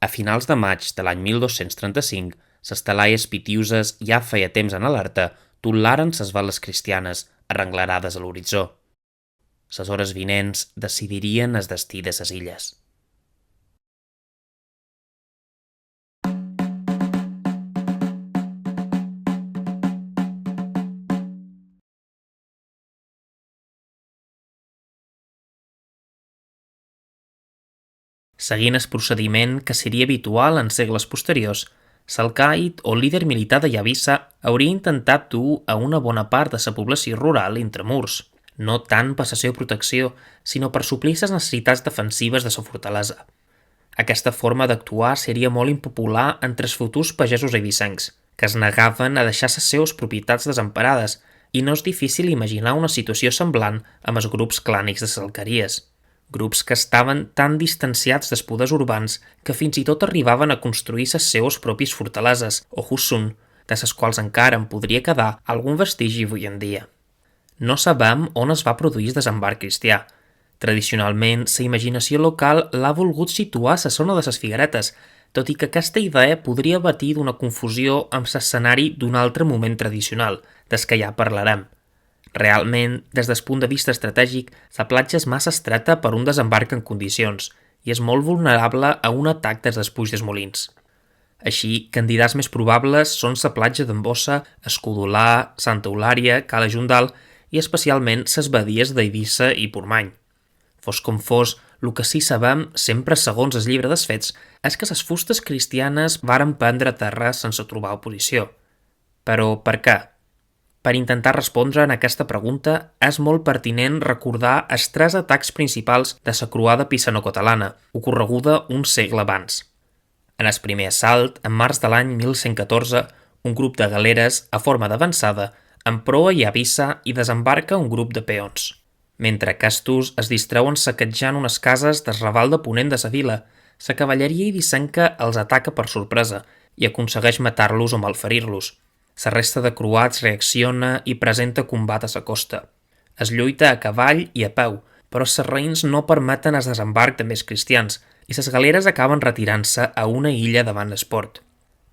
A finals de maig de l'any 1235, ses talaies pitiuses ja feia temps en alerta tol·laren ses veles cristianes arrenglerades a l'horitzó. Ses hores vinents decidirien el destí de ses illes. Seguint el procediment que seria habitual en segles posteriors, l'alcaid o líder militar de Yavissa hauria intentat dur a una bona part de la població rural intramurs, no tant per la seva protecció, sinó per suplir les necessitats defensives de la fortalesa. Aquesta forma d'actuar seria molt impopular entre els futurs pagesos eivissencs, que es negaven a deixar les seves propietats desemparades, i no és difícil imaginar una situació semblant amb els grups clànics de les alqueries. Grups que estaven tan distanciats dels poders urbans que fins i tot arribaven a construir les seves pròpies fortaleses, o Husun, de les quals encara en podria quedar algun vestigi avui en dia. No sabem on es va produir el desembarc cristià. Tradicionalment, la imaginació local l'ha volgut situar a la zona de les Figueretes, tot i que aquesta idea podria batir d'una confusió amb l'escenari d'un altre moment tradicional, des que ja parlarem. Realment, des del punt de vista estratègic, la platja és massa estreta per un desembarc en condicions i és molt vulnerable a un atac des dels Puig dels Molins. Així, candidats més probables són la platja d'Embossa, Escudolà, Santa Eulària, Cala Jondal i especialment les badies d'Eivissa i Portmany. Fos com fos, el que sí sabem, sempre segons el llibre dels fets, és que les fustes cristianes varen prendre terra sense trobar oposició. Però per què? Per intentar respondre en aquesta pregunta, és molt pertinent recordar els 3 atacs principals de la croada pisano-catalana, ocorreguda un segle abans. En el primer assalt, en març de l'any 1114, un grup de galeres, a forma d'avançada, emproa Yavissa i desembarca un grup de peons. Mentre aquestos es distreuen saquejant unes cases del raval de ponent de la vila, la cavalleria eivissenca els ataca per sorpresa i aconsegueix matar-los o malferir-los. La resta de croats reacciona i presenta combat a la costa. Es lluita a cavall i a peu, però els sarraïns no permeten el desembarc de més cristians i les galeres acaben retirant-se a una illa davant l'esport.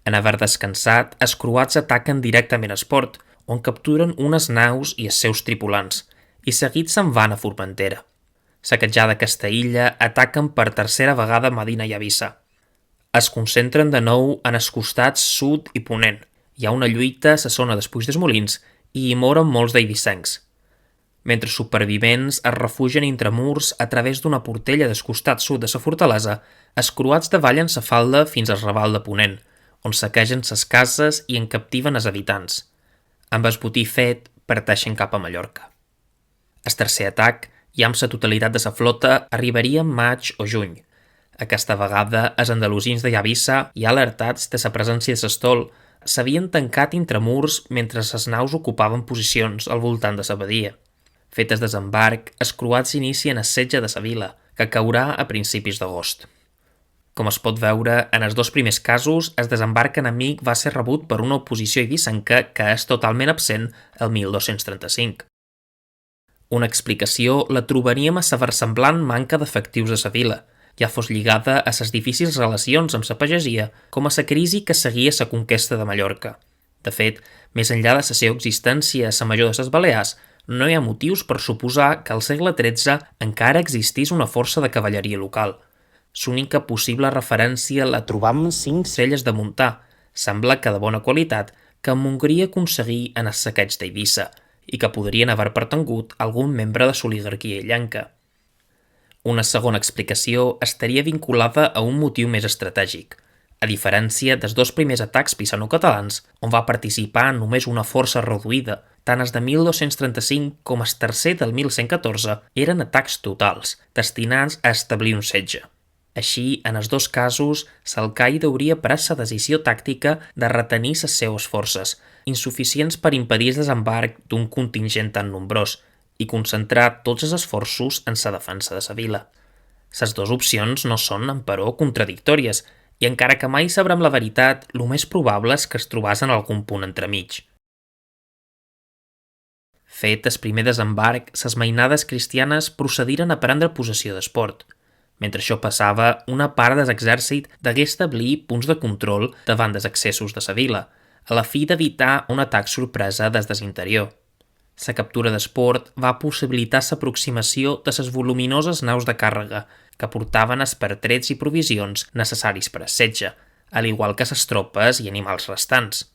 En haver descansat, els croats ataquen directament a Esport, on capturen unes naus i els seus tripulants, i seguits se'n van a Formentera. Saquejada aquesta illa, ataquen per tercera vegada Medina i Yavissa. Es concentren de nou en els costats sud i ponent. Hi ha una lluita a la zona dels Puig dels Molins i hi moren molts d'eivissencs. Mentre supervivents es refugien intramurs a través d'una portella del costat sud de la fortalesa, els croats davallen la falda fins al raval de ponent, on saquegen les cases i en captiven els habitants. Amb el botí fet, parteixen cap a Mallorca. El tercer atac, ja amb la totalitat de la flota, arribaria en maig o juny. Aquesta vegada, els andalusins de Yavissa, ja alertats de la presència de l'estol, s'havien tancat intramurs mentre les naus ocupaven posicions al voltant de la badia. Fet el desembarc, els croats inicien el setge de la vila, que caurà a principis d'agost. Com es pot veure, en els 2 primers casos, el desembarc enemic va ser rebut per una oposició eivissenca que és totalment absent el 1235. Una explicació la trobaríem a la versemblant manca d'efectius a la vila, ja fos lligada a les difícils relacions amb la pagesia com a la crisi que seguia la conquesta de Mallorca. De fet, més enllà de la seva existència a la major de les Balears, no hi ha motius per suposar que al segle XIII encara existís una força de cavalleria local. L'única possible referència la trobam en 5 celles de muntar, sembla que de bona qualitat, que en Montgrí aconseguí en el saqueig d'Eivissa i que podrien haver pertangut a algun membre de l'oligarquia illenca. Una segona explicació estaria vinculada a un motiu més estratègic. A diferència dels 2 primers atacs pisano-catalans, on va participar només una força reduïda, tant els de 1235 com el tercer del 1114 eren atacs totals, destinats a establir un setge. Així, en els 2 casos, l'alcaid hauria pres la decisió tàctica de retenir les seves forces, insuficients per impedir el desembarc d'un contingent tan nombrós, i concentrar tots els esforços en la defensa de la vila. Les 2 opcions no són, emperò, contradictòries, i encara que mai sabrem la veritat, el més probable és que es trobàs en algun punt entremig. Fet el primer desembarc, les mainades cristianes procediren a prendre possessió d'Esport. Mentre això passava, una part de l'exèrcit degué establir punts de control davant dels accessos de la vila, a la fi d'evitar un atac sorpresa des de l'interior. La captura d'Esport va possibilitar l'aproximació de les voluminoses naus de càrrega que portaven els pertrets i provisions necessaris per a setge, al igual que les tropes i animals restants.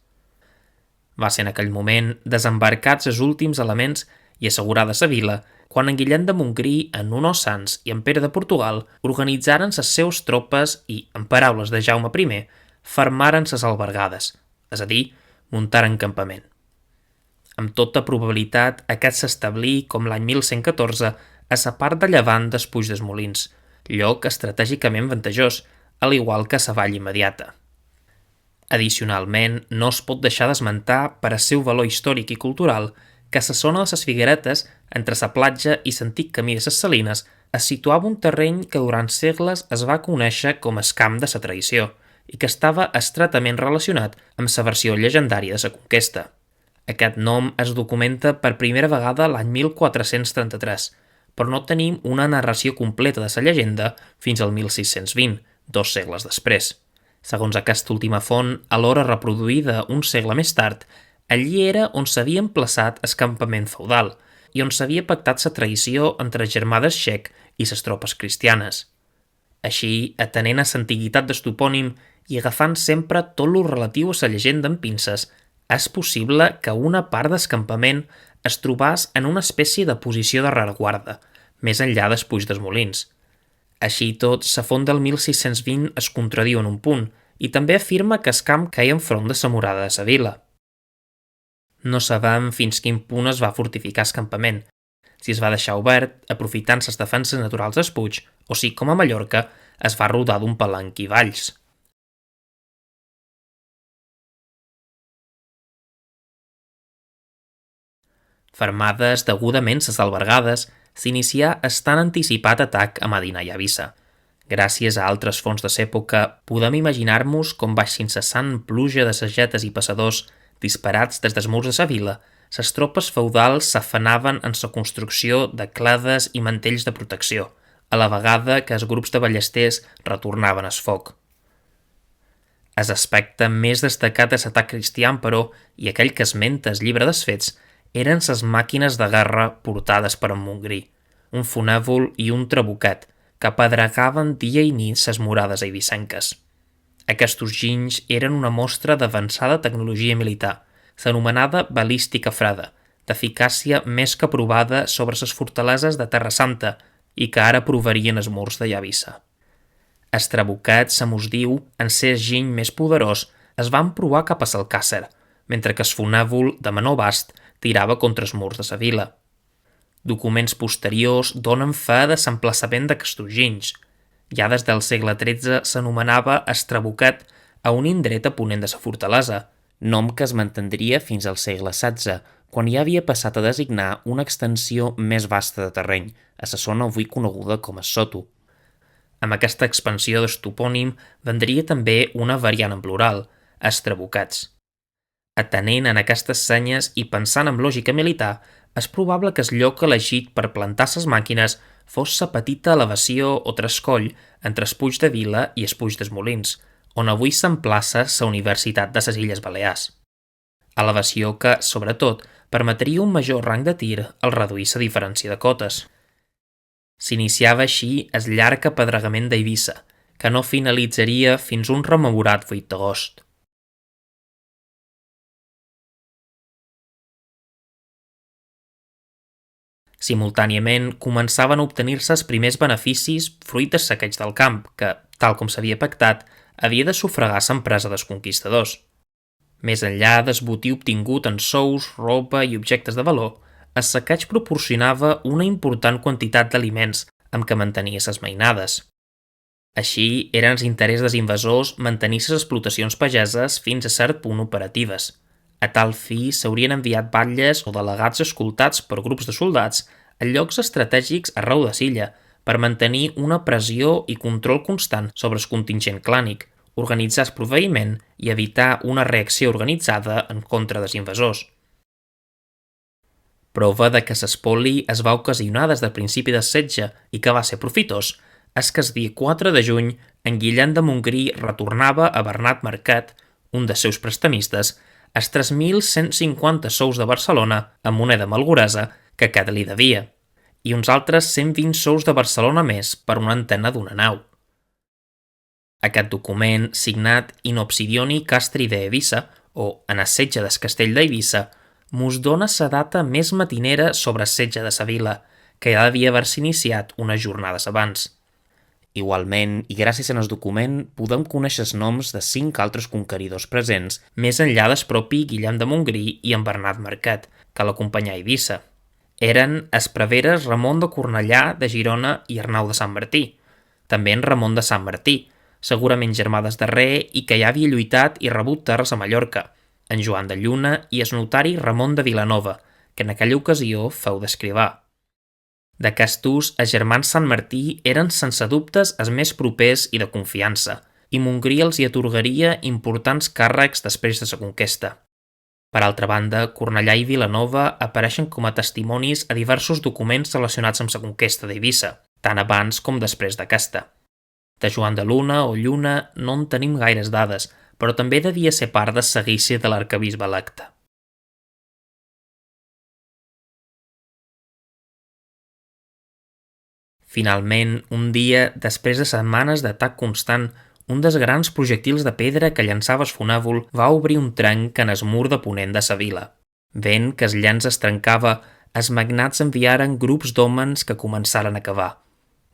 Va ser en aquell moment, desembarcats els últims elements i assegurada la vila, quan en Guillem de Montgrí, en Nuno Sanç i en Pere de Portugal organitzaren les seus tropes i, en paraules de Jaume I, fermaren les albergades, és a dir, muntaren campament. Amb tota probabilitat, aquest s'establí, com l'any 1114, a la part de llevant dels Puig dels Molins, lloc estratègicament vantajós, al igual que la vall immediata. Addicionalment, no es pot deixar d'esmentar per al seu valor històric i cultural que a la zona de les Figueretes, entre la platja i l'antic camí de les Salines, es situava un terreny que durant segles es va conèixer com el camp de la traïció i que estava estretament relacionat amb la versió llegendària de la conquesta. Aquest nom es documenta per primera vegada l'any 1433, però no tenim una narració completa de la llegenda fins al 1620, 2 segles després. Segons aquesta última font, alhora reproduïda un segle més tard, allí era on s'havia emplaçat el campament feudal i on s'havia pactat la traïció entre germades Xec i les tropes cristianes. Així, atenent a l'antiguitat del topònim i agafant sempre tot lo relatiu a la llegenda amb pinces, és possible que una part del campament es trobés en una espècie de posició de rereguarda, més enllà dels Puig dels Molins. Així i tot, la font del 1620 es contradiu en un punt i també afirma que el camp queia enfront de la murada de la vila. No sabem fins quin punt es va fortificar el campament, si es va deixar obert, aprofitant les defenses naturals dels Puig, o si, com a Mallorca, es va rodar d'un palanc i valls. Fermades degudament les albergades, s'inicià el tan anticipat atac a Medina i Eivissa. Gràcies a altres fonts de l'època, podem imaginar-nos com baix incessant pluja de sagetes i passadors disparats des dels murs de la vila, les tropes feudals s'afanaven en la construcció de clades i mantells de protecció, a la vegada que els grups de ballesters retornaven al foc. El aspecte més destacat de l'atac cristià, però, i aquell que esmenta el llibre dels fets, eren les màquines de guerra portades per en Montgrí, un fonèvol i un trabucat, que pedregaven dia i nit les murades eivissenques. Aquests ginys eren una mostra d'avançada tecnologia militar, s'anomenada balística frada, d'eficàcia més que provada sobre les fortaleses de Terra Santa i que ara provarien els murs de Eivissa. El trabucat, se mos diu, en ser el giny més poderós, es van provar cap a Alcàsser, mentre que el fonèvol, de menor abast, tirava contra els murs de la vila. Documents posteriors donen fe de l'emplaçament d'aquests ginys. Ja des del segle XIII s'anomenava Estrabucat a un indret a ponent de la fortalesa, nom que es mantindria fins al segle XVI, quan ja havia passat a designar una extensió més vasta de terreny, a la zona avui coneguda com a Soto. Amb aquesta expansió del topònim vendria també una variant en plural, Estrabucats. Atenent en aquestes senyes i pensant en lògica militar, és probable que el lloc elegit per plantar les màquines fos la petita elevació o trescoll entre el Puig de Vila i el Puig dels Molins, on avui s'emplaça la Universitat de les Illes Balears. Elevació que, sobretot, permetria un major rang de tir al reduir la diferència de cotes. S'iniciava així el llarg apedregament d'Eivissa, que no finalitzaria fins un rememorat 8 d'agost. Simultàniament, començaven a obtenir-se els primers beneficis fruit del saqueig del camp, que, tal com s'havia pactat, havia de sufragar l'empresa dels conquistadors. Més enllà del botí obtingut en sous, roba i objectes de valor, el saqueig proporcionava una important quantitat d'aliments amb què mantenia les mainades. Així, eren els interessos dels invasors mantenir les explotacions pageses fins a cert punt operatives. A tal fi, s'haurien enviat batlles o delegats escoltats per grups de soldats a llocs estratègics arreu de l'illa per mantenir una pressió i control constant sobre el contingent clànic, organitzar el proveïment i evitar una reacció organitzada en contra dels invasors. Prova de que l'espoli es va ocasionar des del principi del setge i que va ser profitós és que el dia 4 de juny en Guillem de Montgrí retornava a Bernat Mercat, un dels seus prestamistes, els 3.150 sous de Barcelona amb moneda malgoresa que aquest li devia, i uns altres 120 sous de Barcelona més per una antena d'una nau. Aquest document, signat In Obsidioni Castri de Eivissa, o En assetge del castell d'Eivissa, mos dona la data més matinera sobre el setge de sa vila, que ja devia haver-se iniciat unes jornades abans. Igualment, i gràcies al document, podem conèixer els noms de 5 altres conqueridors presents, més enllà del propi Guillem de Montgrí i en Bernat Mercat, que l'acompanyà a Eivissa. Eren els preveres Ramon de Cornellà de Girona i Arnau de Sant Martí, també en Ramon de Sant Martí, segurament germà del darrer i que ja havia lluitat i rebut terres a Mallorca, en Joan de Lluna i el notari Ramon de Vilanova, que en aquella ocasió feu d'escrivà. D'aquestos, els germans Sant Martí eren sense dubtes els més propers i de confiança, i Montgrí els hi atorgaria importants càrrecs després de la conquesta. Per altra banda, Cornellà i Vilanova apareixen com a testimonis a diversos documents relacionats amb la conquesta d'Eivissa, tant abans com després d'aquesta. De Joan de Luna o Lluna no en tenim gaires dades, però també devia ser part del seguici de l'arquebisbe electe. Finalment, un dia, després de setmanes d'atac constant, un dels grans projectils de pedra que llançava el fonèvol va obrir un trenc en el mur de ponent de sa vila. Vent que el llenç es trencava, els magnats enviaren grups d'hòmens que començaren a cavar.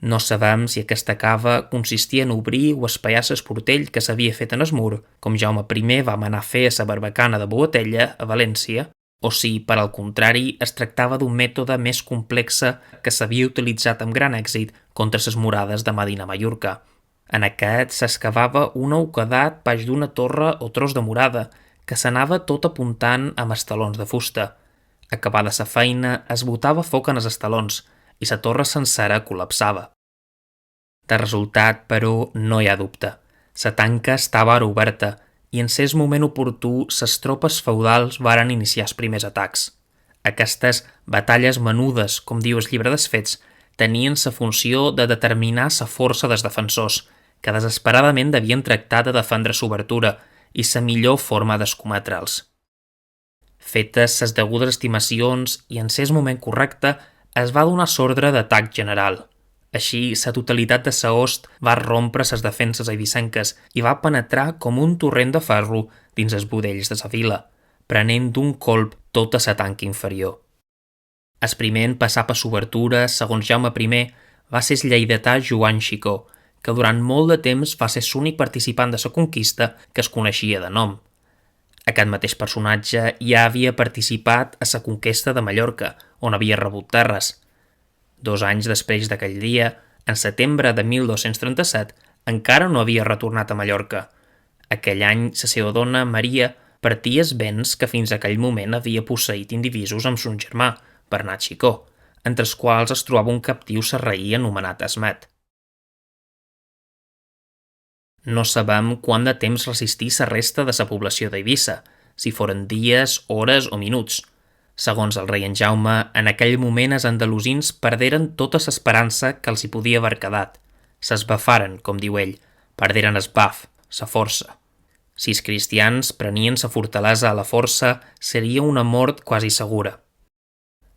No sabem si aquesta cava consistia en obrir o espaiar l'esportell que s'havia fet en el mur, com Jaume I va manar fer a la barbacana de Boatella, a València, o si, per al contrari, es tractava d'un mètode més complexe que s'havia utilitzat amb gran èxit contra les murades de Medina Mallorca. En aquest s'excavava un oquedat baix d'una torre o tros de murada que s'anava tot apuntant amb estalons de fusta. Acabada la feina, es botava foc en els estalons i la torre sencera col·lapsava. De resultat, però, no hi ha dubte. La tanca estava ara oberta i en ser moment oportú les tropes feudals varen iniciar els primers atacs. Aquestes batalles menudes, com diu el llibre dels fets, tenien la funció de determinar la força dels defensors, que desesperadament devien tractar de defendre l'obertura i la millor forma d'escometre'ls. Fetes les degudes estimacions i en ser moment correcte, es va donar l'ordre d'atac general. Així, la totalitat de la host va rompre les defenses eivissenques i va penetrar com un torrent de ferro dins els budells de la vila, prenent d'un colp tota la tanca inferior. El primer en passar per l'obertura, segons Jaume I, va ser el lleidatà Joan Xicó, que durant molt de temps va ser l'únic participant de la conquista que es coneixia de nom. Aquest mateix personatge ja havia participat a la conquesta de Mallorca, on havia rebut terres. 2 anys després d'aquell dia, en setembre de 1237, encara no havia retornat a Mallorca. Aquell any, la seva dona, Maria, partia els béns que fins aquell moment havia posseït indivisos amb son germà, Bernat Xicó, entre els quals es trobava un captiu sarraí anomenat Esmet. No sabem quant de temps resistí la resta de la població d'Eivissa, si foren dies, hores o minuts. Segons el rei en Jaume, en aquell moment els andalusins perderen tota l'esperança que els hi podia haver quedat. S'esbafaren, com diu ell, perderen el baf, la força. Si els cristians prenien la fortalesa a la força, seria una mort quasi segura.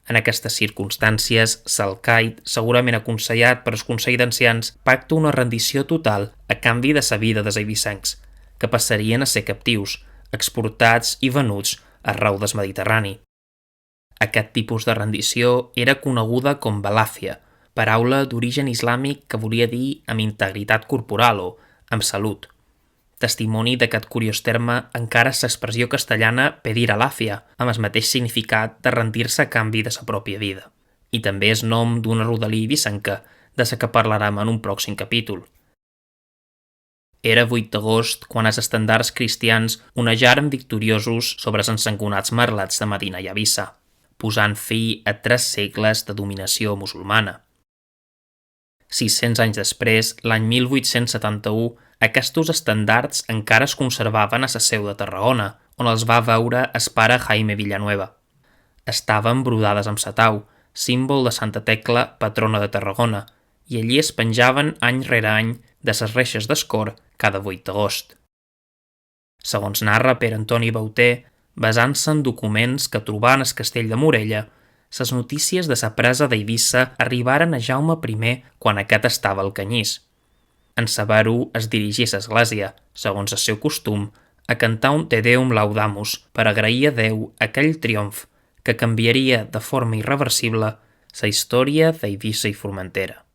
En aquestes circumstàncies, Salcaid, segurament aconsellat per el Consell d'Ancians, pacta una rendició total a canvi de la vida dels eivissencs, que passarien a ser captius, exportats i venuts arreu del Mediterrani. Aquest tipus de rendició era coneguda com balàfia, paraula d'origen islàmic que volia dir amb integritat corporal o amb salut. Testimoni d'aquest curiós terme encara és l'expressió castellana pedir alàfia, amb el mateix significat de rendir-se a canvi de sa pròpia vida. I també és nom d'una rodalia eivissenca, de la que parlarem en un pròxim capítol. Era 8 d'agost quan els estendards cristians onejaren victoriosos sobre els ensangonats merlats de Medina i Eivissa, posant fi a 3 segles de dominació musulmana. 600 anys després, l'any 1871, aquests estendards encara es conservaven a la seu de Tarragona, on els va veure el pare Jaime Villanueva. Estaven brodades amb setau, símbol de Santa Tecla, patrona de Tarragona, i allí es penjaven any rere any de ses reixes d'escor cada 8 d'agost. Segons narra Pere Antoni Bauter, basant-se en documents que trobà en el castell de Morella, ses notícies de sa presa d'Eivissa arribaren a Jaume I quan aquest estava al Canyís. En saber-ho es dirigí a l'església, segons el seu costum, a cantar un Te Deum Laudamus per agrair a Déu aquell triomf que canviaria de forma irreversible la història d'Eivissa i Formentera.